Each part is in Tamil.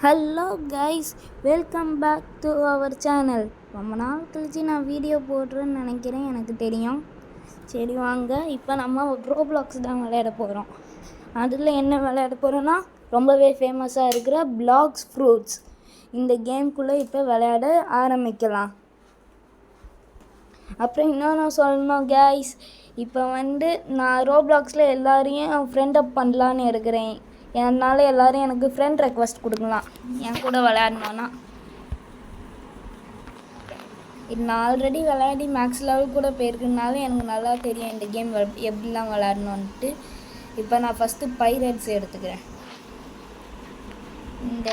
Hello guys, welcome back to our channel. ரொம்ப நாள் கழிச்சு நான் வீடியோ போடுறேன்னு நினைக்கிறேன், எனக்கு தெரியும். சரி வாங்க, இப்போ நம்ம ரோப்ளாக்ஸ் தான் விளையாட போகிறோம். அதில் என்ன விளையாட போகிறோன்னா, ரொம்பவே ஃபேமஸாக இருக்கிற பிளாக்ஸ் ஃப்ரூட்ஸ். இந்த கேம்குள்ளே இப்போ விளையாட ஆரம்பிக்கலாம். அப்புறம் இன்னொன்று சொல்லணும் கைஸ், இப்போ நான் ரோப்ளாக்ஸில் எல்லாரையும் ஃப்ரெண்ட் அப் பண்ணலான்னு இருக்கிறேன். என்னால் எல்லோரும் எனக்கு ஃப்ரெண்ட் ரெக்வஸ்ட் கொடுக்கலாம் என் கூட விளையாடணுன்னா. இது நான் ஆல்ரெடி விளையாடி மேக்ஸ் லெவல் கூட போயிருக்குனால எனக்கு நல்லா தெரியும் இந்த கேம் எப்படிலாம் விளையாடணுன்ட்டு. இப்போ நான் ஃபஸ்ட்டு பைரட்ஸ் எடுத்துக்கிறேன். இந்த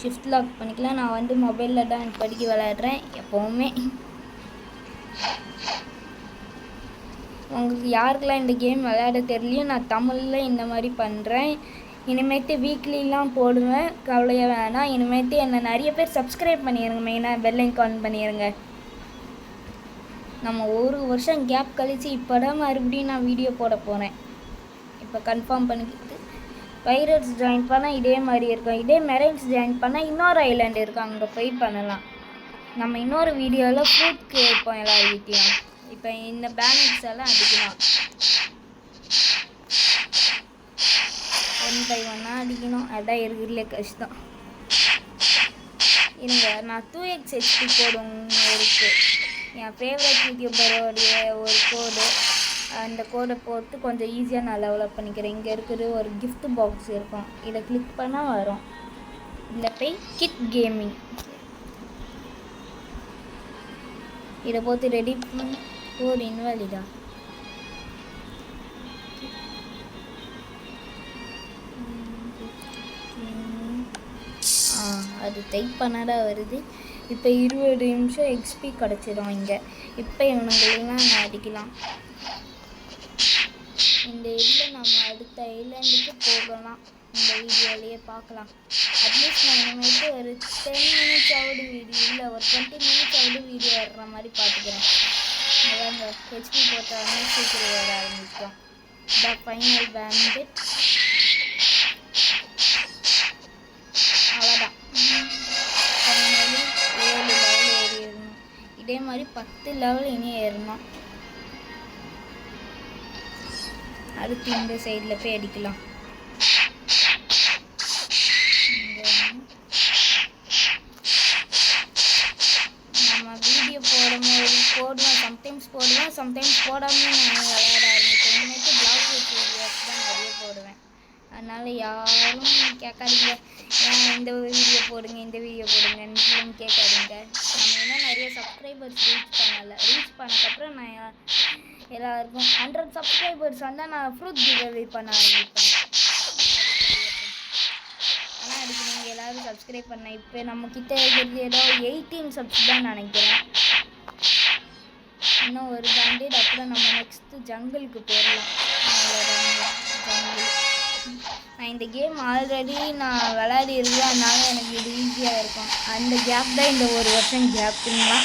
ஷிஃப்ட் லாக் பண்ணிக்கலாம். நான் மொபைலில் தான் படிக்க விளையாடுறேன் எப்போவுமே. உங்களுக்கு யாருக்கெல்லாம் இந்த கேம் விளையாட தெரியலையோ, நான் தமிழில் இந்த மாதிரி பண்ணுறேன். இனிமேட்டு வீக்லிலாம் போடுவேன், கவலையாக வேணாம். இனிமேட்டு என்னை நிறைய பேர் சப்ஸ்கிரைப் பண்ணிடுங்க, மெயினாக பெல் ஐக்கான் பண்ணிடுங்க. நம்ம ஒரு வருஷம் கேப் கழித்து இப்போ தான் மறுபடியும் நான் வீடியோ போட போகிறேன். இப்போ கன்ஃபார்ம் பண்ணிக்கிட்டு பைரட்ஸ் ஜாயின் பண்ணால் இதே மாதிரி இருக்கும். இதே மெரைன்ஸ் ஜாயின் பண்ணால் இன்னொரு ஐலாண்டு இருக்கும், அங்கே போய் பண்ணலாம். நம்ம இன்னொரு வீடியோவில் ஃப்ரூட்க்கு வைப்போம் எல்லார் வீட்டையும். இப்போ இந்த பேனர்ஸ் எல்லாம் அடிக்கணும், 1 by 1 அடிக்கணும். அதான் இருக்கிறதுலே கஷ்டம். இருங்க, நான் 2x HP கோடு இருக்குது, என் ஃபேவரட் யூடியூபரோடைய ஒரு கோடு. அந்த கோடை போட்டு கொஞ்சம் ஈஸியாக நான் டெவலப் பண்ணிக்கிறேன். இங்கே இருக்கிற ஒரு கிஃப்ட் பாக்ஸ் இருக்கும், இதை கிளிக் பண்ணால் வரும். இதில் போய் கிட் கேமிங் இதை போட்டு ரெடி பண்ணி கோட் இன்வாலிடா. அது டைப் பண்ணாடா வருது. இப்போ 20 நிமிஷம் எக்ஸ்பி கிடச்சிடும் இங்கே. இப்போ இவனுங்களெல்லாம் நான் அடிக்கலாம். இந்த இதில் நம்ம அடுத்த ஐலாண்டுக்கு போகலாம். இந்த வீடியோலேயே பார்க்கலாம். அட்லீஸ்ட் நான் இனிமேட்டு ஒரு 10 மினிட்ஸாவது வீடியோ இல்லை, ஒரு 20 மினிட்ஸாவது வீடியோ வர்ற மாதிரி பார்த்துக்கிறேன். அதாங்க ஹெச்பி போட்டாலுமே சீக்கிரம் வர ஆரம்பிக்கும். த ஃபைனல் பேண்டிட் அவ்வளோதான். ஃபைனலி 7 லெவல் ஏறிடணும். இதே மாதிரி 10 லெவல் இனி ஏறணும். அடுத்து இந்த சைடில் போய் அடிக்கலாம். சம்டைம்ஸ் போடாமல் நான் விளையாட ஆரம்பித்தேன். இனிமேட்டு பிளாக் வீடியோஸ் தான் நிறைய போடுவேன். அதனால் யாரும் கேட்காதீங்க, ஏன் இந்த வீடியோ போடுங்கன்னு கேட்காதீங்க. நம்ம இன்னும் நிறைய சப்ஸ்கிரைபர்ஸ் ரீச் பண்ணக்கப்புறம் நான் எல்லாருக்கும் 100 சப்ஸ்கிரைபர்ஸ் வந்தால் நான் ஃப்ரூட் கிவ்அவே பண்ண ஆரம்பிப்பேன். ஆனால் அதுக்கு நீங்கள் எல்லோரும் சப்ஸ்கிரைப் பண்ண. இப்போ நம்மக்கிட்ட இருக்கிறது ஏதோ 18 சப்ஸ் தான் நினைக்கிறேன். இன்னும் ஒரு பேண்டேட், அப்புறம் நம்ம நெக்ஸ்ட்டு ஜங்கிளுக்கு போயிடலாம். நான் இந்த கேம் ஆல்ரெடி நான் விளையாடி இருக்கேன், அதனால எனக்கு இது ஈஸியாக இருக்கும். அந்த கேப் தான் இந்த ஒரு வருஷம் கேப்புங்களா.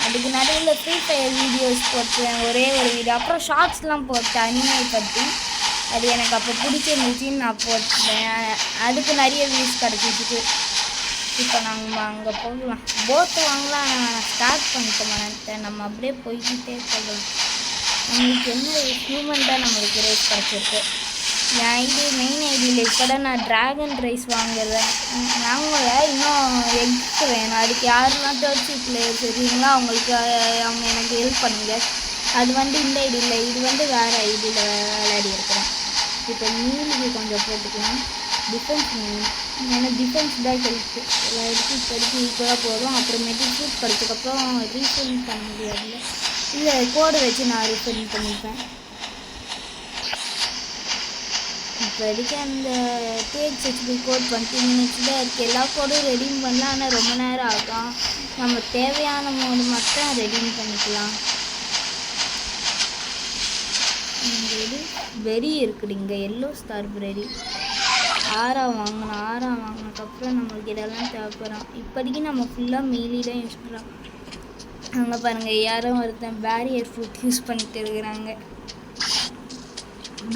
அதுக்கு நடுவில் ஃப்ரீ ஃபயர் வீடியோஸ் போட்டேன், ஒரே ஒரு வீடியோ. அப்புறம் ஷார்ட்ஸ்லாம் போட்டேன் அனிமே பற்றி. அது எனக்கு அப்போ பிடிச்சிருந்துச்சின்னு நான் போட்டேன். அதுக்கு நிறைய வியூஸ் கிடச்சிச்சு. இப்போ நாங்கள் அங்கே போகலாம். போட்டு வாங்கலாம், நான் ஸ்டார்ட் பண்ணிக்க மாட்டேன். நம்ம அப்படியே போய்கிட்டே போகலாம். நம்மளுக்கு என்ன ஹியூமன் நம்மளுக்கு ரேஸ் கிடச்சிருக்கு. என் ஐடி மெயின் ஐடியில் இப்போ தான் நான் ட்ராகன் ரைஸ் வாங்குறேன். வாங்கலை, இன்னும் எக்ஸ் வேணும். அதுக்கு யாரெல்லாம் தேர்ச்சி பிளேயர்ஸ் இருக்கீங்களோ அவங்க எனக்கு ஹெல்ப் பண்ணுங்க. அது இந்த ஐடியில், இது வேறு ஐடியில் விளையாடி இருக்கிறேன். இப்போ மீனுக்கு கொஞ்சம் போட்டுக்கலாம். டிஃபென்ஸ் மீன், ஏன்னா டிஃபென்ஸ் தான் ஹெல்ப்பு. எல்லா இடத்துக்கும் இப்போதைக்கு ஈக்குவலாக போதும். அப்புறமேட்டு ஃப்ரூட் கிடைச்சதுக்கப்புறம் ரீஃபில் பண்ண முடியாதுல்ல, இல்லை கோடை வச்சு நான் ரீஃபில் பண்ணிப்பேன். இப்போதைக்கு அந்த TXHP கோட் 20 மினிட்ஸ் தான் இருக்குது. எல்லா கோடும் ரெடீம் பண்ணலாம், ஆனால் ரொம்ப நேரம் ஆகும். நம்ம தேவையான மோடு மட்டும் ரெடீம் பண்ணிக்கலாம். இந்த இது பெரி இருக்குது இங்கே, எல்லோ ஸ்டார் பெரி. 6 வாங்கினதுக்கப்புறம் நம்மளுக்கு இதெல்லாம் தேவைப்படும். இப்போதைக்கு நம்ம ஃபுல்லாக மீலி தான் யூஸ் பண்ணுறோம். அங்கே பாருங்கள், யாரும் ஒருத்தன் பேரியர் ஃப்ரூட் யூஸ் பண்ணிட்டு இருக்கிறாங்க.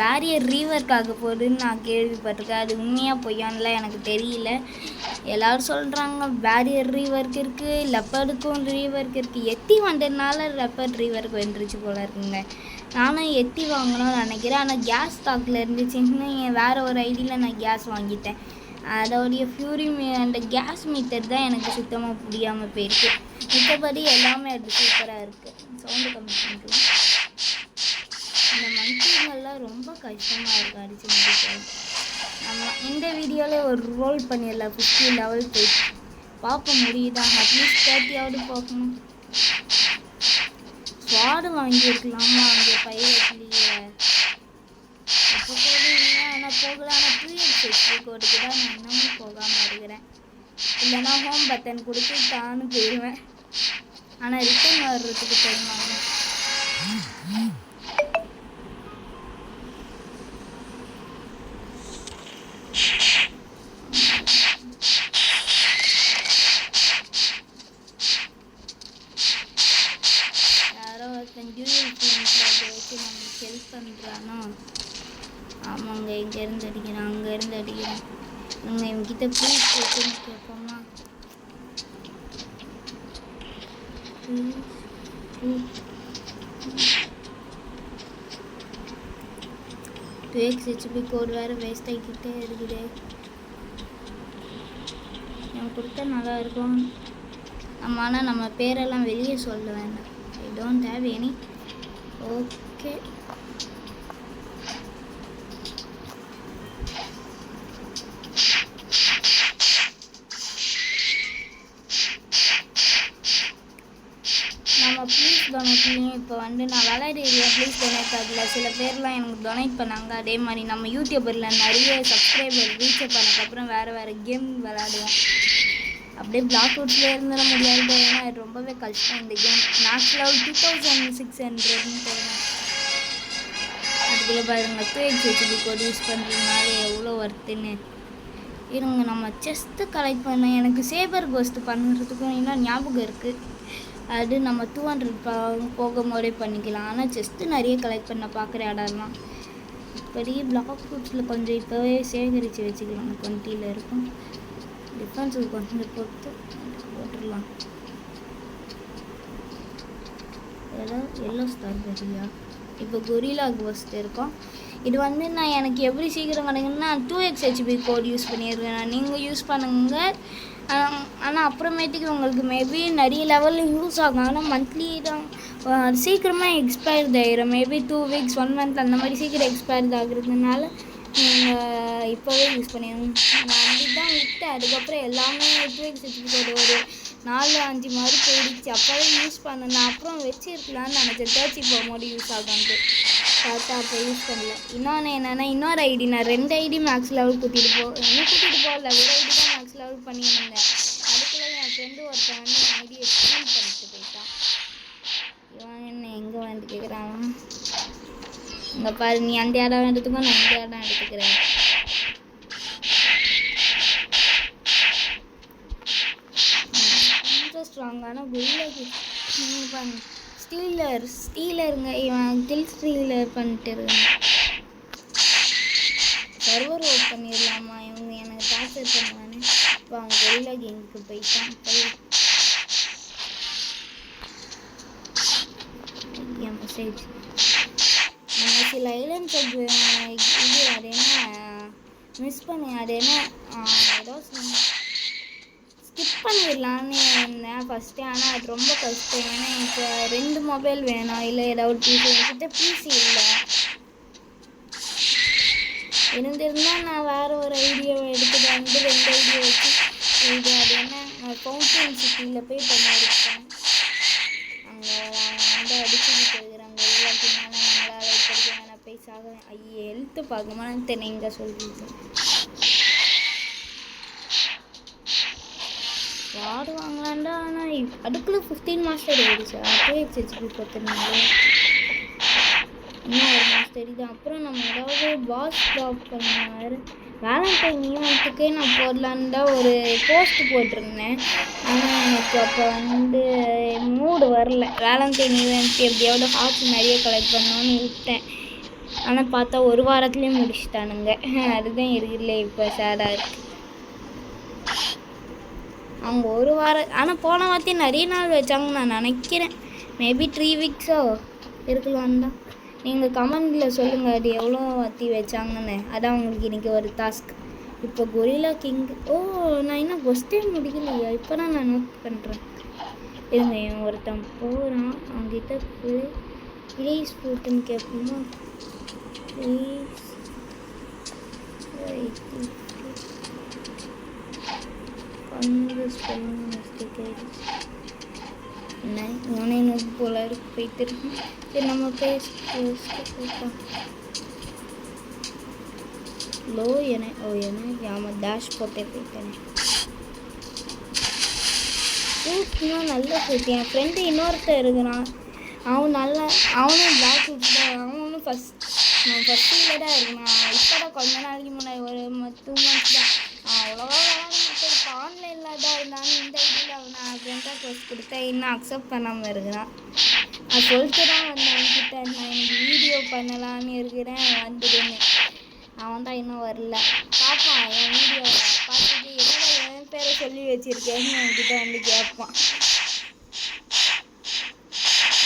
பேரியர் ரீவர்க் ஆக போகுதுன்னு நான் கேள்விப்பட்டிருக்கேன். அது உண்மையாக பொய்யான்லாம் எனக்கு தெரியல. எல்லோரும் சொல்கிறாங்க பேரியர் ரீவர்க் இருக்குது, லெப்பர்டுக்கும் ரீவர்க் இருக்குது. எத்தி வந்ததுனால லெப்பர்ட் ரீவர்க் வந்துருச்சு போல இருக்குங்க. நானும் எத்தி வாங்கணும்னு நினைக்கிறேன். ஆனால் கேஸ் ஸ்டாக்கில் இருந்துச்சுன்னு வேறு ஒரு ஐடியில் நான் கேஸ் வாங்கிட்டேன். அதோடைய ஃப்யூரி அந்த கேஸ் மீட்டர் தான் எனக்கு சுத்தமாக புரியாமல் போயிருக்கு. மித்தபடி எல்லாமே அது சூப்பராக இருக்குது. சவுண்டு கம்மி பண்ணிக்கலாம். இந்த மந்த்லிங்கெல்லாம் ரொம்ப கஷ்டமாக இருக்குது அடிச்சு முடிக்கிறது. நம்ம இந்த வீடியோவில் ஒரு ரோல் பண்ணிடலாம். 50 லெவல் போயிட்டு பார்க்க முடியுதா? அட்லீஸ்ட் 30ஆவது பார்க்கணும். ஸ்வாடு வாங்கியிருக்கலாமா அங்கே பைரட்லேயே? அப்போ கூட இல்லை. ஆனால் போகலாம். ஆனால் 2x கோடுக்கு தான் நான் இன்னமும் போகாமல் இருக்கிறேன். இல்லைன்னா ஹோம் பட்டன் கொடுத்து தானு போயிடுவேன். ஆனால் ரிட்டர்ன் வர்றதுக்கு போயிடுவாங்க. வச்சு நமக்கு ஹெல்ப் பண்ணுறானோ? ஆமாங்க, இங்கேருந்து அடிக்கிறேன், அங்கேருந்து அடிக்கிறேன். நாங்கள் இவங்கிட்ட ப்ளீஸ் கேட்குன்னு கேட்போமா? 2x HP கோட் வேறு வேஸ்ட் ஆகிக்கிட்டே இருக்குது. நான் கொடுத்தா நல்லா இருக்கும். ஆனால் நம்ம பேரெல்லாம் வெளியே சொல்ல வேண்டாம். I don't have any. Okay, நம்ம ப்ளீஸ் டொனேட்லேயும் இப்போ வந்து நான் விளையாடுறேன். ப்ளீஸ் டொனேட் ஆகல. சில பேர்லாம் எனக்கு டொனேட் பண்ணாங்க. அதே மாதிரி நம்ம யூடியூபரில் நிறைய சப்ஸ்கிரைபர் ரீச் பண்ணதுக்கப்புறம் வேறு கேம் விளையாடுவோம். அப்படியே பிளாக் அவுட்லேயே இருந்துட முடியாது. ஏன்னா அது ரொம்பவே கஷ்டம் இந்த கேம். மேக்ஸ் லெவல் 2600ன்னு போயிடும். அதுக்குள்ளே பாருங்கள் 2x HP கோட் யூஸ் பண்ணுறதுனால எவ்வளோ ஒர்த்துன்னு. இருங்க, நம்ம செஸ்ட்டு கலெக்ட் பண்ண எனக்கு சேபர் கோஸ்ட் பண்ணுறதுக்கும் இன்னும் ஞாபகம் இருக்குது. அது நம்ம 200 போகும்போதே பண்ணிக்கலாம். ஆனால் செஸ்ட்டு நிறைய கலெக்ட் பண்ண பார்க்குற இடம்லாம் பெரிய பிளாக் அவுட்ஸில் கொஞ்சம் இப்போவே சேகரித்து வச்சுக்கலாம். 20 இருக்கும். டிஃபென்ஸுக்கு கொஞ்சம் போட்டுடலாம். ஏதாவது எல்லோ ஸ்டார் பெரியா? இப்போ கொரில்லா கோஸ்ட் இருக்கும். இது வந்து நான் எனக்கு எப்படி சீக்கிரம் கிடைக்குன்னா 2x HP கோட் யூஸ் பண்ணிடுவேன். நீங்கள் யூஸ் பண்ணுங்க. ஆனால் அப்புறமேட்டுக்கு உங்களுக்கு மேபி நிறைய லெவலில் யூஸ் ஆகும். ஆனால் மந்த்லி தான் சீக்கிரமாக எக்ஸ்பயர்ட் ஆகிடும். மேபி 2 weeks 1 month அந்த மாதிரி சீக்கிரம் எக்ஸ்பயர்ட் ஆகுறதுனால நீங்கள் இப்போவே யூஸ் பண்ணிடுங்க. நான் அப்படி தான் விட்டேன். அதுக்கப்புறம் எல்லாமே 2x HP கோட் ஒரு 4-5 மாதிரி போயிடுச்சு. அப்போவே யூஸ் பண்ணேன். நான் அப்புறம் வச்சுருக்கலான்னு நினச்சேன். தேர்ச்சி போகும்போது யூஸ் ஆகான்ட்டு பார்த்தா அப்போ யூஸ் பண்ணல. இன்னொன்று என்னென்னா, இன்னொரு ஐடி நான் 2 ஐடி மேக்ஸ் லெவல் கூட்டிகிட்டு போகல. ஒரு ஐடி தான் மேக்ஸ் லெவல் பண்ணியிருந்தேன். அதுக்குள்ளே என் ஃப்ரெண்டு ஒருத்தன் வந்து என் ஐடியை ஸ்கூல் பண்ணிட்டு போயிட்டான். இவன் என்ன எங்கே வந்து கேட்குறான்? இங்கே பாரு, நீ அந்த இடம் எடுத்துக்கோ, நான் இந்த இடம் எடுத்துக்கிறேன். கொஞ்சம் ஸ்ட்ராங்கான குல்லாக்கு பண்ணு. ஸ்டீலருங்க. இவன் கில் ஸ்டீலர் பண்ணிட்டு இருக்காங்க. சர்வர் ஓட் பண்ணிடலாமா? இவங்க எனக்கு டார்ச்சர் பண்ணுவானே. இப்போ அவங்க கொரில்லா கேமுக்கு போயிட்டான். மெசேஜ் நம்ம சில ஐலண்ட்ஸ் இது அது என்ன மிஸ் பண்ணி அது என்ன ஏதோ ஸ்கிப் பண்ணிடலான்னு இருந்தேன் ஃபஸ்ட்டு. ஆனால் அது ரொம்ப கஷ்டம். ஏன்னா இப்போ 2 மொபைல் வேணும். இல்லை ஏதாவது பிசி என்கிட்ட பிசி இல்லை. இருந்திருந்தால் நான் வேறு ஒரு ஐடியாவை எடுத்துகிட்டு வந்து 2 ஐடியா வச்சு இது அது என்ன ஃபவுண்டன் சிட்டியில் போய் பண்ணியிருக்கேன். அங்கே வந்து அடிச்சுக்கிட்டு இருக்கிறாங்க. எல்லாத்தினால நம்மளால் இப்படியான பைசாக ஹெல்த்து பார்க்கணும்னு தென்னைங்க சொல்லிட்டு வாடு வாங்கலான்டா. ஆனால் அதுக்குள்ளே 15 மாஸ்டர் ஆகிடுச்சு. 2x HP பார்த்துருந்தாங்க. இன்னும் ஒரு மாஸ்டரி தான். அப்புறம் நம்ம ஏதாவது பாஸ் ட்ராப் பண்ணாரு. வேலண்டைன் ஈவெண்ட்டுக்கே நான் போடலான்னு தான் ஒரு போஸ்ட் போட்டிருந்தேன். ஆனால் எனக்கு அப்போ வந்து மூடு வரல. வேலண்டைன் ஈவெண்ட் எப்படியாவது ஹார்ட்ஸ் நிறைய கலெக்ட் பண்ணோன்னு விட்டேன். ஆனால் பார்த்தா ஒரு வாரத்துலேயும் முடிச்சுட்டானுங்க. அதுதான் இருக்குல்ல இப்போ சேடாக இருக்குது. அவங்க ஒரு வாரம் ஆனால் போன வாரத்தையும் நிறைய நாள் வச்சாங்கன்னு நான் நினைக்கிறேன். மேபி 3 வீக்ஸோ இருக்கலாம் தான். நீங்கள் கமெண்டில் சொல்லுங்கள் அது எவ்வளோ வாத்தி வச்சாங்கன்னு. அதான் உங்களுக்கு இன்றைக்கி ஒரு டாஸ்க். இப்போ கொரில்லா கிங் நான் இன்னும் கொஸ்டே முடிக்கலையா? இப்போ தான் நான் நோட் பண்ணுறேன். இருங்க, ஒருத்தன் போகிறான், அவங்ககிட்ட ப்ளீஸ் போட்டுன்னு கேட்போமா? ப்ளீஸ் ஸ்பெல்லிங் மிஸ்டேக் ஆகிடுச்சு. என்ன இவனே நோட் போல இருக்கு போயிட்டு இருக்கேன். சரி நம்ம போயிட்டோம். லோ ஆமாம் டேஷ் போட்டே போயிட்டேனே. சூட்லாம் நல்லா சூட். என் ஃப்ரெண்டு இன்னொருத்தர் இருக்கிறான், அவனும் பிளாக் சூட் தான். அவனும் ஃபஸ்ட்டில் தான் இருக்கிறான். இப்போ தான் கொஞ்ச நாளைக்கு முன்னாடி ஒரு 2 months தான். அவ்வளோவா விளாட மாட்டேன். இப்போ ஆன்லைனில் தான் இருந்தாலும் இந்த ஐடியில் நான் ஃப்ரெண்டாக கோர்ஸ் கொடுத்தேன். இன்னும் அக்செப்ட் பண்ணாமல் இருக்கிறான். நான் சொல்லிட்டு தான் வந்தேன் அவன்கிட்ட, நான் எனக்கு வீடியோ பண்ணலான்னு இருக்கிறேன் வந்துடுன்னு. அவன் தான் இன்னும் வரல. பார்ப்பான் என் வீடியோவை பார்த்துட்டு என்னடா என் பேரை சொல்லி வச்சுருக்கேன்னு என்கிட்ட வந்து கேட்பான்.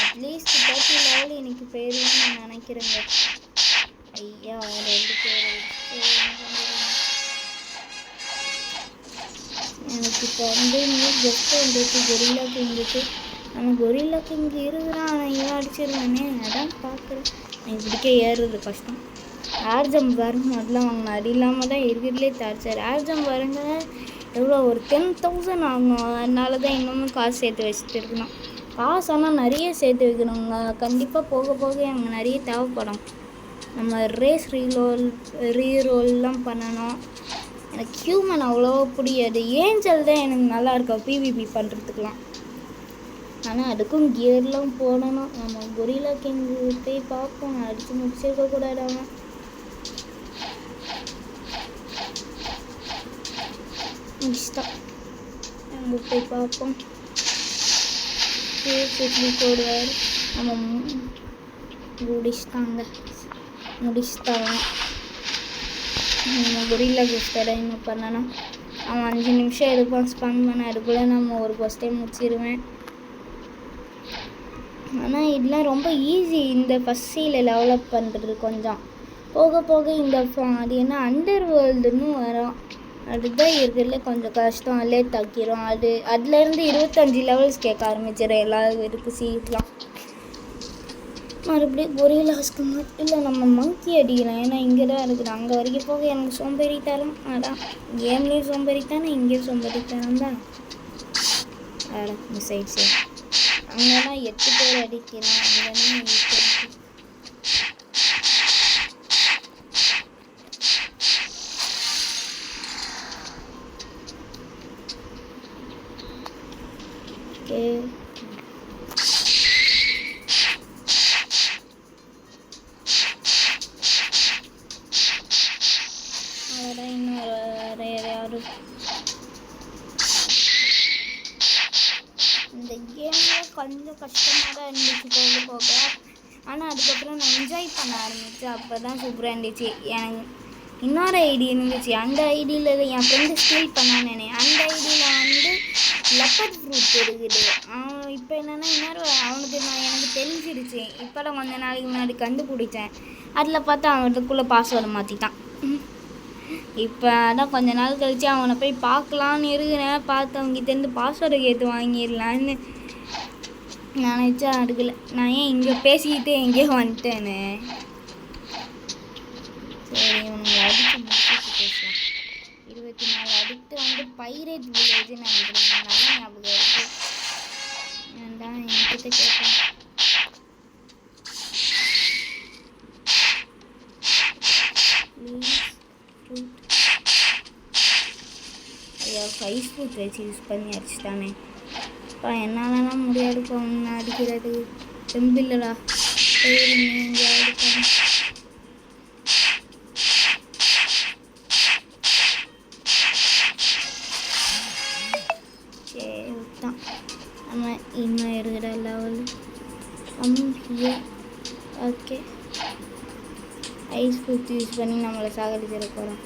அட்லீஸ்ட் 30 level எனக்கு போயிடுவேன்னு நான் நினைக்கிறேங்க. ஐயா 2 பேர் எனக்கு இப்போ வந்து இன்னும் ஜஸ்ட் வந்துட்டு கொரில்லா கிங்குக்கு. நம்ம கொரில்லா கிங் இருக்கிறான், ஆனால் இவன் அடிச்சிருவானே. அதான் பார்க்குறேன். எனக்கு பிடிக்க ஏறுறது கஷ்டம். ஏர் ஜம்ப் வரும் அதெல்லாம் வாங்கினா அது இல்லாமல் தான் இருக்கிறதுலே டார்ச்சர். ஏர் ஜம்ப் வருங்க எவ்வளோ ஒரு 10,000 ஆகணும். அதனால தான் இன்னமும் காசு சேர்த்து வச்சுட்டு இருக்கணும். காசு ஆனால் நிறைய சேர்த்து வைக்கணுங்க. கண்டிப்பாக போக போக எனக்கு நிறைய தேவைப்படும். நம்ம ரேஸ் ரீரோல்லாம் பண்ணணும். எனக்கு ஹியூமன் அவ்வளோ பிடிக்காது. ஏஞ்சல் தான் எனக்கு நல்லா இருக்கும் PvP பண்ணுறதுக்கெலாம். ஆனால் அதுக்கும் கியர்லாம் போடணும். நம்ம கொரில்லா கிங்கு போய் பார்ப்போம். அடித்து முடிச்சிருக்கக்கூடாது. அவன் முடிச்சிட்டான். நம்ம போய் பார்ப்போம். போடுவார். நம்ம முடிச்சிட்டாங்க. நம்ம கொரில்லா கொஸ்டரை இன்னும் பண்ணணும். அவன் 5 நிமிஷம் எடுப்பான் ஸ்பன் பண்ண. அதுக்குள்ளே நம்ம ஒரு கொஸ்டை முடிச்சிடுவேன். ஆனால் இதெல்லாம் ரொம்ப ஈஸி. இந்த ஃபஸ்ட் சீல டெவலப் பண்ணுறது கொஞ்சம் போக போக இந்த அது என்ன அண்டர் வேர்ல்டுன்னு வரும். அதுதான் இருக்கிறதுல கொஞ்சம் கஷ்டம். அதிலே தக்கிரும். அதுலேருந்து 25 levels கேட்க ஆரம்பிச்சிடும் எல்லாருக்கு சீட்லாம். மறுபடியும் கொரில்லாஸ்க்கு மட்டும் இல்லை, நம்ம மங்கி அடிக்கலாம். ஏன்னா இங்கே தான் இருக்குது. அங்கே வரைக்கும் போக எனக்கு சோம்பேறித்தனம். அதான் கேம்லேயும் சோம்பேறித்தானே, இங்கேயும் சோம்பேறித்தனம் தான். மிஸ் ஆயிடுச்சு. அங்கேனா 8 பேர் அடிக்கிறான். அங்கேனா இந்த கேமில் கொஞ்சம் கஷ்டமாக தான் இருந்துச்சு போக. ஆனால் அதுக்கப்புறம் நான் என்ஜாய் பண்ண ஆரம்பித்தேன். அப்போ தான் சூப்பராக இருந்துச்சு. எனக்கு இன்னொரு ஐடி இருந்துச்சு. அந்த ஐடியில் என் ஃப்ரெண்டு ஸ்டீல் பண்ணான்னு அந்த ஐடியில் வந்து லெப்பர்ட் ஃப்ரூட் இருக்குது. இப்போ என்னென்னா அவனுக்கு எனக்கு தெரிஞ்சிருச்சு. இப்போ தான் கொஞ்ச நாளைக்கு முன்னாடி கண்டுபிடிச்சேன். அதில் பார்த்தா அவனுக்குள்ளே பாஸ்வேர்டு மாற்றிட்டான். இப்போ அதான் கொஞ்ச நாள் கழித்து அவனை போய் பார்க்கலான்னு இருக்கிறேன். பார்த்து அவங்ககிட்டேருந்து பாஸ்வேர்டு கேட்டு வாங்கிடலான்னு நினச்சா அடுக்கல. நான் ஏன் இங்கே பேசிக்கிட்டு எங்கேயோ வந்துட்டேன்னு. சரி இவனுங்களை அடித்து முடிச்சு பேசலாம். 24 அடுத்து வந்து பைரேட் வில்லேஜ்னு நினைக்கிறேன். நல்லா ஞாபகம் இருக்குது. தான் என்கிட்ட கேட்பேன். ஐயா 5 foot வச்சு யூஸ் பண்ணி அடிச்சுட்டானே. அப்பா என்னாலலாம் முடியாதுப்பா உன்னை அடிக்கிறது. செம்பில்லடா எங்கேயாவது சரி விட்டான். நம்ம இன்னும் இருக்கிற level okay. Ice fruit use பண்ணி நம்மளை சாகடிச்சிட போகிறோம்.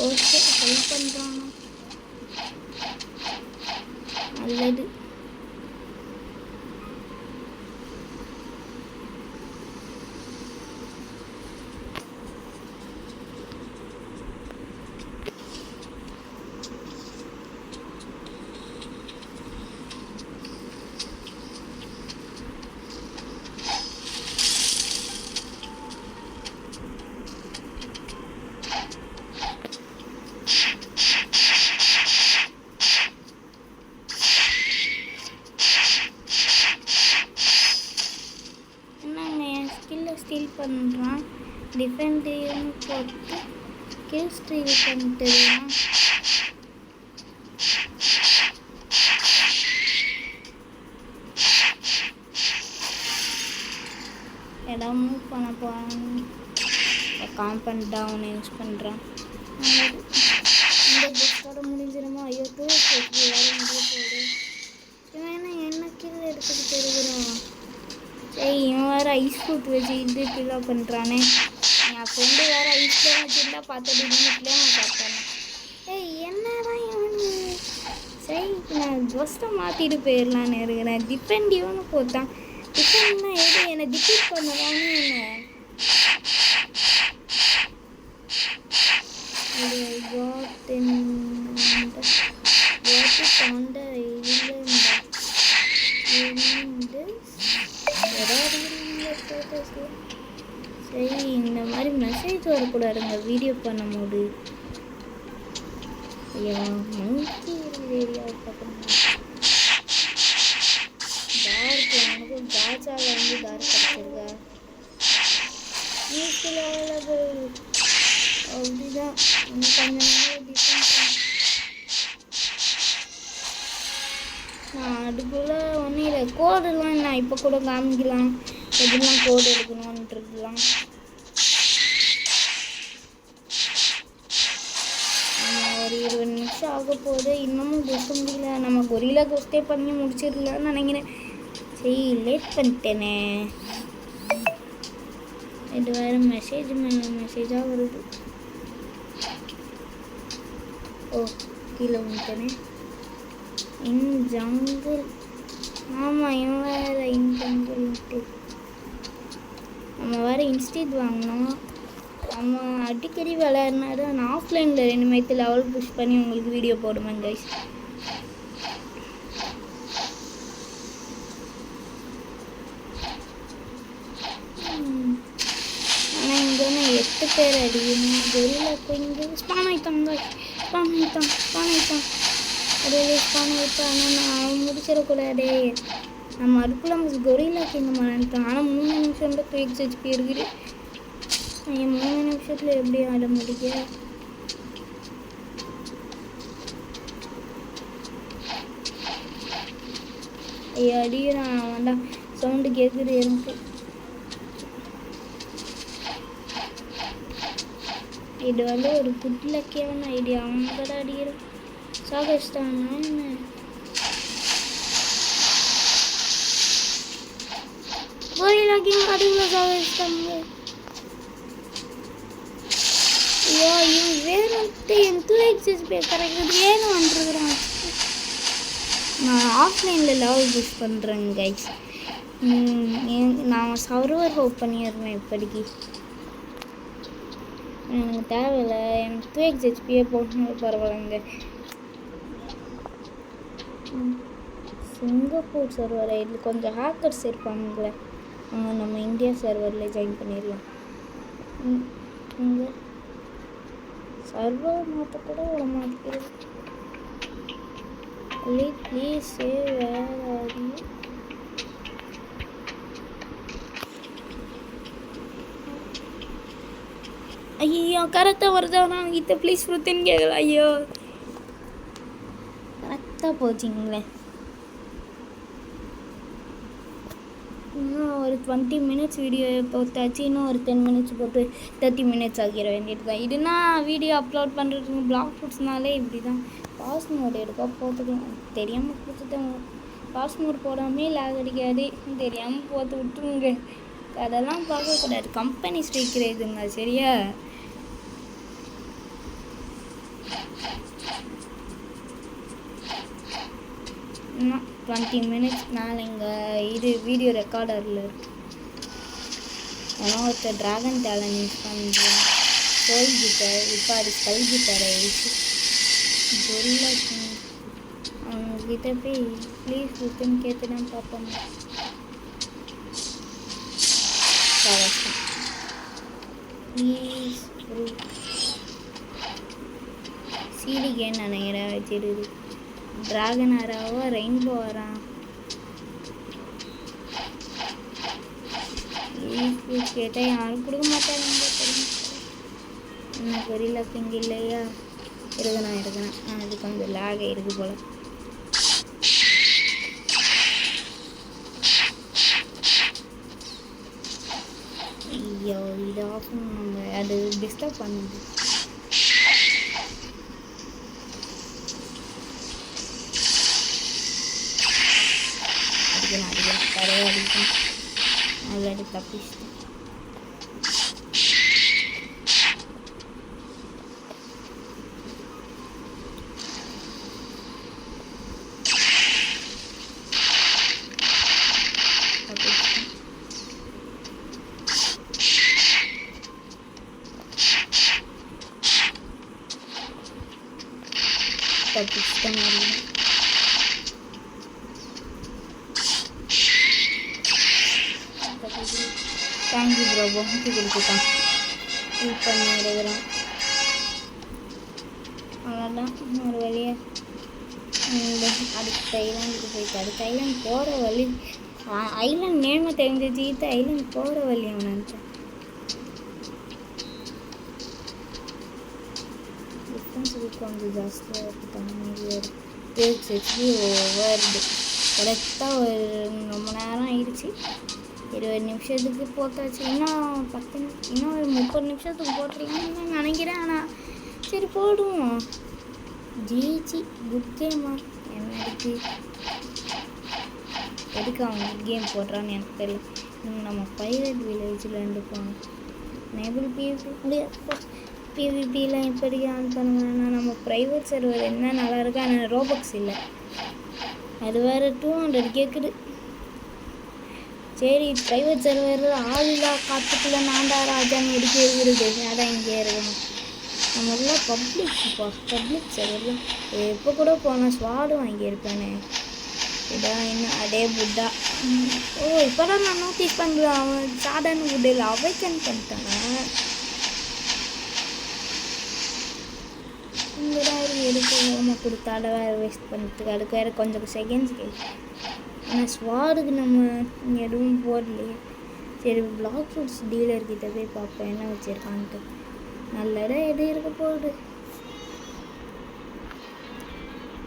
ஓகே ஹெல்ப் பண்ணுறாங்க, நல்லது. ஸ்டீல் பண்ணுறான், டிஃபெண்ட்னு போட்டு கில் ஸ்டீல் பண்ணிட்டுருக்கான். இடம் மூவ் பண்ண போகிறான், காம்பவுண்ட் டவுன் யூஸ் பண்ணுறான். இந்த புக்கோட முடிஞ்சிருமா? ஐயோ வேறு முடிய போகுது. இவன் என்ன கீழே எடுத்துக்கிட்டு இருக்கிறான். சரி இவன் வேறு ஐஸ் ஃப்ரூட் வச்சு இது கிலோ பண்ணுறானே. என் ஃப்ரெண்டு வேறு ஐஸ்லாம் வச்சுருந்தா பார்த்துட்டு வீட்டிலே நான் சாப்பிட்டானே. ஏய் என்னதான் இவனு. சரி நான் ட்ரெஸ்ஸை மாற்றிட்டு போயிடலான்னு இருக்கிறேன். டிஃபெண்ட் இவனு போத்தான். டிஃபெண்ட்னா எது என்னை டிஃபீட் பண்ணலான்னு என்ன சரி இந்த மாதிரி மெசேஜ் வரக்கூடாதுங்க வீடியோ பண்ணும்போது. ஐயா மங்கி ஏரியாவை பார்க்கணும். டார்க் எனக்கு காஜாவில் வந்து டார்க் கிடச்சிருக்கா. யூஸ்ஃபுல் அவைலபிள் அப்படிதான். இன்னும் கொஞ்ச நாள் டிஃபரெண்ட். நான் அதுக்குள்ளே ஒன்றும் இல்லை. கோடெல்லாம் நான் இப்போ கூட காமிக்கலாம். எதுலாம் கோடு எடுக்கணும்ன்ட்டுருக்கலாம். ஒரு 20 நிமிஷம் ஆக போகுது, இன்னமும் கொஸ்ட் முடியல. நம்ம கொரில்லா கொஸ்டே பண்ணி முடிச்சிடலான்னு நினைக்கிறேன். சரி லேட் பண்ணிட்டேனே. இது வேறு மெசேஜ் மேலே மெசேஜாக வருது. ஓ கீழே வந்துட்டேனே. இன் ஜங்கிள். ஆமாம் இவன் வேறு இன் ஜங்கிள்ட்டு. நம்ம வேறு இன்ஸ்டிட் வாங்கினோம். நம்ம அடிக்கடி விளையாடினாரு. நான் ஆஃப்லைனில் 2 மேத்து லெவல் புஷ் பண்ணி உங்களுக்கு வீடியோ போடுவேன் கைஸ். ஆனால் இங்கே ஒன்று 8 பேர் அடிக்கணும். கொரில்லாக்கு இங்கே ஸ்பான் ஆகிட்டாங்க. ஸ்பான் ஆகிட்டான். அப்படியே ஸ்பான் ஆகிட்டான். ஆனால் நான் முடிச்சிடக்கூடாதே. நம்ம அதுக்குள்ள கொரில்லாக்கு இங்கே மாட்டான். ஆனால் 3 நிமிஷம் தான் 2 HP இருக்குது. என் 3 நிமிஷத்தில் எப்படி ஆட முடிக்க? ஐயா அடிக்கிறான் வேண்டாம். சவுண்டு கேட்குது எனக்கு. இது வந்து ஒரு குட் லக்கியான ஐடியா. அவங்க தான் அடிக்கிறோம். சாகஸ்டானா என்ன? கொரில்லாக்கு அதுக்குள்ள சாகஸ்டாங்க. ஐயோ இவன் வேறு என் 2xs கரெக்டாக வேணும் வந்துருக்குறான். நான் ஆஃப்லைனில் லெவல் புஷ் பண்ணுறேங்க கைஸ். நான் சர்வர் ஹோப் பண்ணிடுறேன் இப்படிக்கு. எனக்கு தேவையில்லை. எனக்கு 2x HP போட்டுனாலும் பரவாயில்லைங்க. சிங்கப்பூர் சர்வர் இதில் கொஞ்சம் ஹேக்கர்ஸ் இருப்பாங்களே, அவங்க நம்ம இந்தியா சர்வரில் ஜாயின் பண்ணிடலாம். இங்கே சர்வர் மாற்ற கூட விட மாட்டேங்குது. ப்ளீஸ் வேறு ஐயோ கரெக்டாக வருதா கிட்ட ப்ளீஸ் ஃப்ரூத்துன்னு கேட்கல. ஐயோ கரெக்டாக போச்சிங்களே. இன்னும் ஒரு 20 மினிட்ஸ் வீடியோ போட்டாச்சு. இன்னும் ஒரு 10 மினிட்ஸ் போட்டு 30 மினிட்ஸ் ஆகிற வேண்டியது தான். இதுனா வீடியோ அப்லோட் பண்ணுறதுக்கு பிளாக் ஃபுட்ஸ்னாலே இப்படி தான். பாஸ் மோட் எடுக்க போட்டுக்கலாம். தெரியாமல் கொடுத்துட்டேன். பாஸ் மோட் போடாமே லேக் அடிக்காது. தெரியாமல் போட்டு விட்டுருங்க. அதெல்லாம் பார்க்கக்கூடாது. கம்பெனி ஸ்ட்ரைக் இதுங்க சரியா? இன்னும் 20 மினிட்ஸ் மேலே இங்கே இது வீடியோ ரெக்கார்டரில் இருக்கு. ஏன்னா ஒருத்தர் ட்ராகன் டேலண்ட் யூஸ் பண்ணுறேன். ஸ்கல் கிட்டார் இப்போ அது ஸ்கல் கிட்டார் ஆயிடுச்சு. ஜொல்லா அவங்கக்கிட்ட போய் ப்ளீஸ் விட்டுன்னு கேட்டு தான் பார்ப்போம். ப்ளீஸ் சீடிகேன்னு நினைக்கிறேன் வச்சிருக்கு. ட்ராகன் ஆராவோ ரெயின்போ ஆரா கேட்டால் யாரும் கொடுக்க மாட்டாங்க. என்ன கொரில்லா கிங் இல்லையா? இருக்கணும். அது கொஞ்சம் லேக் இருக்கு போல. ஐயோ இது ஆஃப் பண்ணுங்க. அது டிஸ்டர்ப் பண்ணுது. அடிக்கணும் கரையை அடிக்கணும். ஆல்ரெடி தப்பிச்சிட்டேன். Thank you bro. பொங்கி கொடுத்துட்டான். ஹெல்ப் பண்ணி எடுக்கிறேன். அவ்வளோதான். ஒரு வழியாக அடுத்த ஐலாண்டுக்கு போயிட்டு அடுத்த ஐலாண்ட் போகிற வழி ஐலாண்ட் நேமை தெரிஞ்சிட்டு ஐலாண்ட் போகிற வழி அவனுக்கு டிஃப்ரென்ஸ் கொஞ்சம் ஜாஸ்தியாக இருக்குது. வருது கரெக்டாக ஒரு ரொம்ப நேரம் ஆயிடுச்சு. 20 நிமிஷத்துக்கு போட்டாச்சு. இன்னும் ஒரு 30 நிமிஷத்துக்கு போட்டுடலாம்னு நினைக்கிறேன். ஆனால் சரி போடுவோம். ஜிஜி குட் கேமா என்ன இருக்கு? எதுக்கு அவங்க கேம் போடுறான்னு எனக்கு தெரியல. நம்ம பைரட் வில்லேஜில் இருந்து போகணும். நேபிள் பிவிபிலாம் எப்படி ஆன் பண்ணுவேன்னா நம்ம ப்ரைவேட் சர்வர் என்ன நல்லாயிருக்கு. ஆனால் ரோபக்ஸ் இல்லை. அது வேறு 200 கேட்குது. சரி ப்ரைவேட் சர்வர் ஆளில்லா காற்றுக்குள்ளே நான்டா ராஜான்னு எடுக்க இருக்கிறது. அதான் இங்கே இருக்கணும். நம்மளாம் பப்ளிக் சர்வர் எப்போ கூட போனால் ஸ்வாடு வாங்கியிருப்பேனே. இதான் இன்னும் அதே புட்டா. இப்போ தான் நான் நோட்டீஸ் பண்ணுறேன். அவன் சாதாரண புட்டில் அவைக்கன் பண்ணிட்டாங்க. இங்கே தான் எடுக்க கொடுத்தால வேறு வேஸ்ட் பண்ணுறதுக்கு. அதுக்கு வேறு கொஞ்சம் செகண்ட்ஸ் கேட்கு. ஆனால் ஸ்வாடுக்கு நம்ம எதுவும் போடலையே. சரி பிளாக் ஃபுட்ஸ் டீலர்கிட்ட போய் பார்ப்பேன் என்ன வச்சுருக்கான்ட்டு. நல்ல இடம் எது இருக்க போகுது.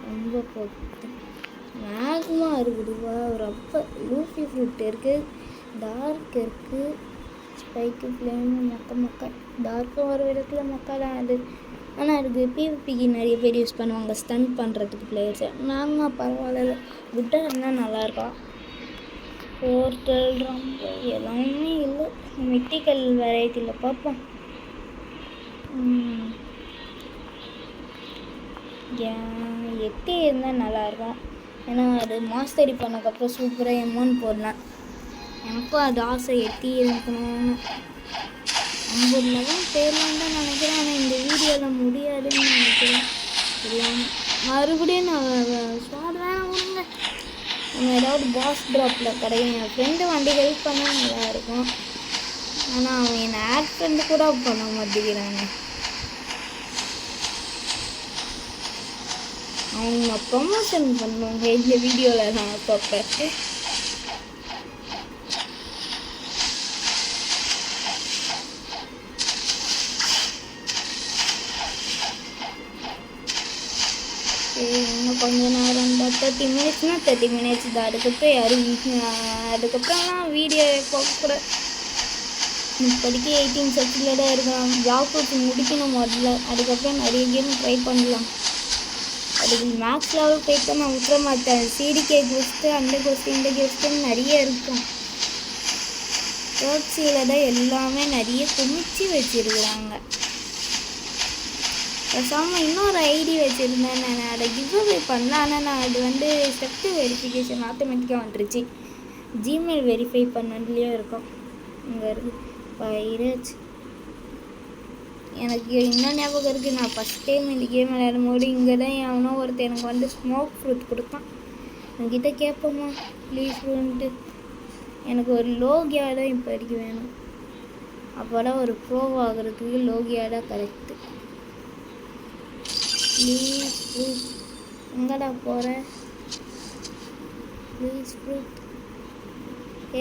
ரொம்ப போட்டு மேகமாக இருக்குதுவா. ஒரு அப்போ லூஃபி ஃப்ரூட் இருக்குது. டார்க் இருக்குது. ஸ்பைக்கு ஃப்ளேமு மொக்க டார்க்கும் ஒரு இடத்துல மொக்கதான் அது. ஆனால் அதுக்கு பிவிபிக்கு நிறைய பேர் யூஸ் பண்ணுவாங்க ஸ்டன் பண்ணுறதுக்கு பிளேயர்ஸை. நாங்கள் பரவாயில்ல விட்டா இருந்தால் நல்லாயிருக்கா. போர்ட்டல் ரொம்ப எல்லாமே இல்லை. மித்திக்கல் வெரைட்டியில் பார்ப்போம். எட்டி இருந்தால் நல்லாயிருக்கும். ஏன்னா அது மாஸ்டரி பண்ணக்கப்புறம் சூப்பராக எமௌண்ட் போடலாம். எனக்கும் அது ஆசை எட்டி இருக்கணும்னு. 50 தான் பேர்லாம் தான் நினைக்கிறேன். ஆனால் இந்த வீடியோவில் முடியாதுன்னு நினைக்கிறேன். இல்லாமல் மறுபடியும் நான் ஸ்வாட் வேணாம் விடுங்க. நம்ம ஏதாவது பாஸ் ட்ராப்பில் கிடைக்கும். என் ஃப்ரெண்டு வண்டி ஹெல்ப் பண்ணால் நல்லாயிருக்கும். ஆனால் அவன் என்னை ஆட் ஃப்ரெண்டு கூட பண்ண மாட்டேங்கிறாங்க. அவங்க ப்ரொமோஷன் பண்ணுவாங்க இந்த வீடியோவில். நான் அப்பப்போ சரி இன்னும் கொஞ்சம் நேரம் தான் 30 மினிட்ஸ்னால் 30 மினிட்ஸ் தான். அதுக்கப்புறம் யாரும் அதுக்கப்புறம்லாம் வீடியோ போகக்கூட. இப்போதைக்கு 18 செகண்டில் தான் இருக்கலாம். பிளாக் அவுட் முடிக்கணும் முதல்ல. அதுக்கப்புறம் நிறைய கேம் ட்ரை பண்ணலாம். அதுக்கு மேக்ஸ் லெவல் போய்ட்டு நான் விட்டுற மாட்டேன். சிடிகே கொஸ்ட்டு அந்த கொஸ்ட்டு இந்த கொஸ்ட்டுன்னு நிறைய இருக்கும். ரோட்ஸியில் தான் எல்லாமே நிறைய குமிச்சு வச்சுருக்குறாங்க. பேசாமல் இன்னொரு ஐடி வச்சுருந்தேன் நான். அதை கிவ்அவே பண்ணேன். ஆனால் நான் அது வந்து ஸ்டெப் வெரிஃபிகேஷன் ஆட்டோமேட்டிக்காக வந்துருச்சு. ஜிமெயில் வெரிஃபை பண்ணதுலேயும் இருக்கும். இங்கே இருக்குது பைரேட்ஸ். எனக்கு இன்னும் ஞாபகம் இருக்குது. நான் ஃபஸ்ட் டைம் இந்த கேம் விளையாடும்போது இங்கே தான் எவனோ ஒருத்தர் எனக்கு வந்து ஸ்மோக் ஃப்ரூட் கொடுத்தான். என்கிட்ட கேட்போமா ப்ளீஸ் ஃப்ரூன்ட்டு. எனக்கு ஒரு லோகியா தான் இப்போ வரைக்கும் வேணும். அப்போ தான் ஒரு ப்ரோ ஆகிறதுக்கு லோகியா தான் கரெக்டு. ப்ளீஸ் ஃப்ரூட் எங்கடா போகிற? Please fruit.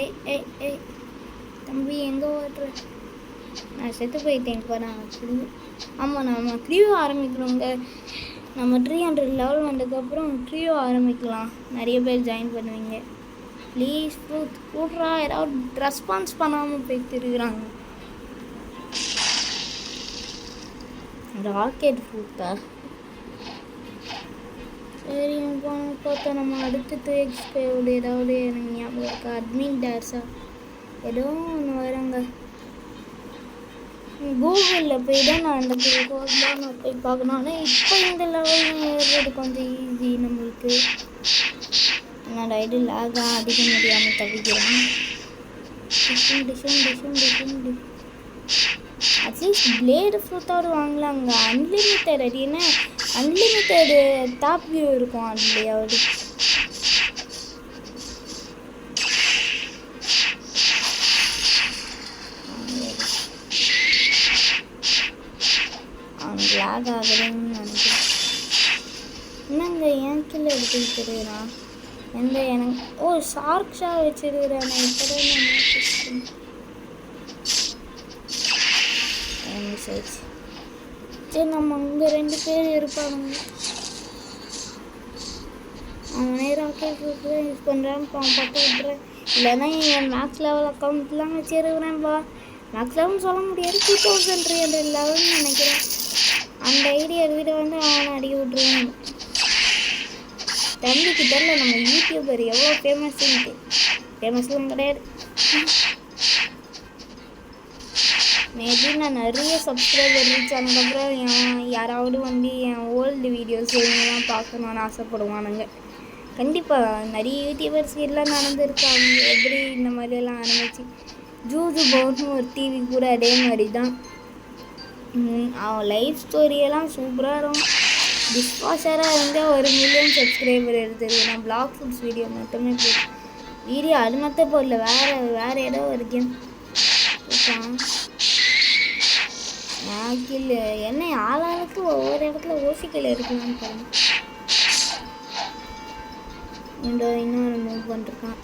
ஏய் ஏய் ஏய் தம்பி எங்கே ஓடுற? நான் செத்து போயிட்டேன் இப்போ. நான் ஆமாம் நம்ம க்ரியூ ஆரம்பிக்கிறோங்க. நம்ம 300 லெவல் வந்ததுக்கப்புறம் க்ரியூ ஆரம்பிக்கலாம். நிறைய பேர் ஜாயின் பண்ணுவீங்க. ப்ளீஸ் ஃப்ரூட் கூட்றா. ஏதாவது ரெஸ்பான்ஸ் பண்ணாமல் போயிட்டு இருக்கிறாங்க. ராக்கெட் ஃப்ரூட்டா? சரி பார்த்தா நம்ம அடுத்து 2xp ஏதாவது எனக்கு ஞாபகம் இருக்கா? அட்மின் டேர்ஸா ஏதோ ஒன்று வரங்க. கூகுளில் போய் தான் நான் அந்த கோட்லாம் நான் போய் பார்க்கணும். ஆனால் இப்போ இந்த லெவலில் ஏறுறது கொஞ்சம் ஈஸி நம்மளுக்கு. என்னோட ஐடி லாகாக அடிக்க முடியாமல் தவிக்கிறேன். அட்லீஸ்ட் பிளேடு ஃப்ரூட்டாவது வாங்கலாங்க. அன்லிமிட்டட் அது என்ன அன்லிமிட்டடு டாப் வியூ இருக்கும் அதுலையாவது. லாக் ஆகுதுன்னு நினைக்கிறேன். என்னங்க என் கீழே எடுத்துக்கிட்டு இருக்கிறான் எந்த எனக்கு? ஓ ஷார்க்ஷா வச்சுருக்கிறேன். இப்போ சரி நம்ம அங்கே 2 பேர் இருப்பாங்க. அவனே ராக்கெட் தான் யூஸ் பண்ணுறான்னு பார்த்து விட்றேன். இல்லைன்னா என் மேக்ஸ் லெவல் அக்கௌண்ட்லாம் வச்சுருக்கிறேன்ப்பா. மேக்ஸ் லெவல்னு சொல்ல முடியாது, 2300 லெவல்னு நினைக்கிறேன். அந்த ஐடியா வீட வந்து அவனை அடிக்க விட்ருவாங்க. தம்பிக்கு தெரியல நம்ம யூடியூபர் எவ்வளோ ஃபேமஸ்ன்ட்டு. ஃபேமஸ்லாம் கிடையாது. மேபி நான் நிறைய சப்ஸ்கிரைபர் ரீச் ஆனதுக்கப்புறம் யாராவது வந்து என் ஓல்டு வீடியோஸ் இவங்கெல்லாம் பார்க்கணுன்னு ஆசைப்படுவானுங்க. கண்டிப்பாக நிறைய யூடியூபர்ஸ் எல்லாம் நடந்துருக்காங்க. எப்படி இந்த மாதிரியெல்லாம் ஆரம்பிச்சு ஜூஜு பவுட்னு ஒரு டிவி கூட அதே மாதிரி தான். அவன் லைஃப் ஸ்டோரியெல்லாம் சூப்பராக இருக்கும். டிஸ்வாஷராக இருந்தால் 1 மில்லியன் சப்ஸ்கிரைபர் எடுத்தது. நான் பிளாக் ஃபுட்ஸ் வீடியோ மட்டுமே போட்டேன். வீடியோ அது மட்டும் போடல, வேறு ஏதோ ஒரு கேம் கில். என்ன ஆளாளுக்கு ஒவ்வொரு இடத்துல ஓசிக்கல் இருக்கலாம்னு பாருங்க. இன்னொரு மூவ் பண்ணிருக்கான்.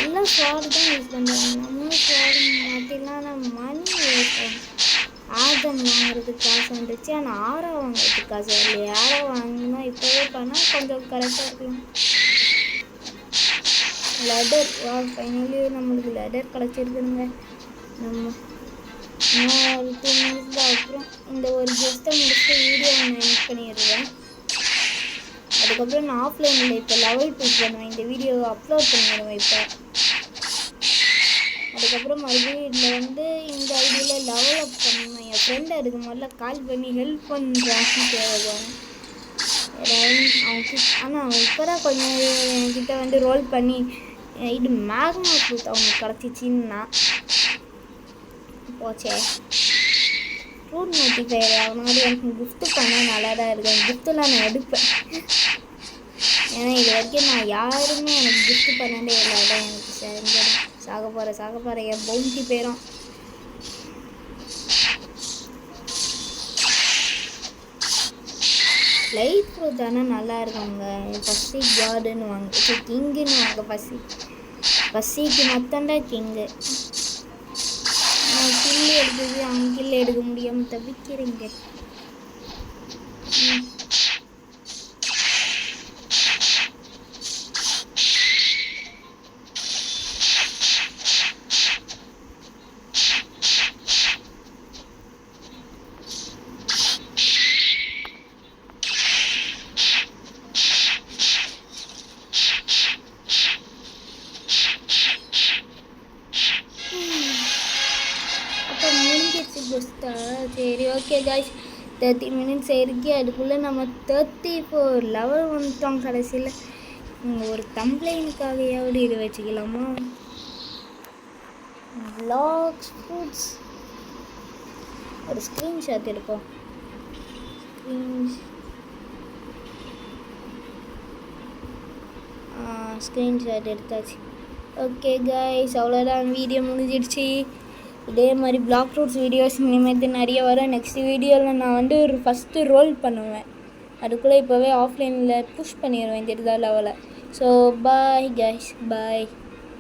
எல்லாம் ஸ்வாடு தான் யூஸ் பண்ணுறாங்க. நம்மளும் ஸ்வாடு மாட்டிலாம் நம்ம மணி வேஸ்ட் ஆகும். ஆதம் வாங்குறதுக்கு காசு வந்துச்சு. ஆனால் ஆரா வாங்குறதுக்கு காசு வரலையே. ஆரா வாங்கினா இப்போவே பண்ணால் கொஞ்சம் கரெக்டாக இருக்கலாம். லெதர் ஃபைனலி நம்மளுக்கு லெதர் கிடச்சிருக்குங்க. நம்ம இன்னும் 2 மினிட்ஸ் தான். அப்புறம் இந்த ஒரு கெஸ்ட்டை முடிச்சுட்டு வீடியோ நான் எடிட் பண்ணிடுவேன். அதுக்கப்புறம் நான் ஆஃப்லைனில் இப்போ லெவல் புஷ் பண்ணுவேன். இந்த வீடியோ அப்லோட் பண்ணிடுவேன் இப்போ. அதுக்கப்புறம் மறுபடியும் இதில் வந்து இந்த ஐடியில் லெவல் அப் பண்ணணும். என் ஃப்ரெண்டு அதுக்கு முதல்ல கால் பண்ணி ஹெல்ப் பண்ணுறான்னு தேவைப்பாங்க. ஏதாவது ஆனால் அவன் இப்போ தான் கொஞ்சம் என்கிட்ட வந்து ரோல் பண்ணி இது மேக்னா ஃப்ரூட் அவங்களுக்கு கிடச்சிச்சின்னா போச்சே. ஃப்ரூட் நோட்டிஃபையர் அவனால எனக்கு கிஃப்ட்டு பண்ணால் நல்லா தான் இருக்கேன். கிஃப்ட்டெல்லாம் நான் எடுப்பேன். ஏன்னா இது வரைக்கும் நான் யாருமே எனக்கு கிஃப்ட் பண்ணதே இல்லை. அதான் எனக்கு செஞ்சதான். சாக போகிற என் பவுண்டி பேரும். லைட் ஃப்ரூட் ஆனால் நல்லா இருக்குங்க. பசி கார்டுன்னு வாங்க, கிங்குன்னு வாங்க. பசிக்கு மொத்தம்தான் கிங்கு. நான் கில்லு எடுக்குது, அவங்க கில்லு எடுக்க முடியாமல் தவிக்கிறேங்க. ஓகே காய்ஸ் 30 மினிட்ஸ் ஆயிருக்கு. அதுக்குள்ளே நம்ம 34 லெவல் வந்துட்டோம் கடைசியில். ஒரு கம்ப்ளைண்ட்காகையாவது இது வச்சுக்கலாமா? vlogs ஃபுட்ஸ் ஒரு ஸ்க்ரீன்ஷாட் எடுப்போம். ஸ்க்ரீன்ஷாட் எடுத்தாச்சு. ஓகே கைஸ், அவ்வளோதான், வீடியோ முடிஞ்சிடுச்சு. இதே மாதிரி பிளாக் ரூட்ஸ் வீடியோஸ் இனிமேட்டு நிறைய வரும். நெக்ஸ்ட் வீடியோவில் நான் வந்து ஒரு ஃபஸ்ட்டு ரோல் பண்ணுவேன். அதுக்குள்ளே இப்போவே ஆஃப்லைனில் புஷ் பண்ணிடுவேன் தெரியுதா லெவலை. ஸோ பாய் கைஸ், பாய்.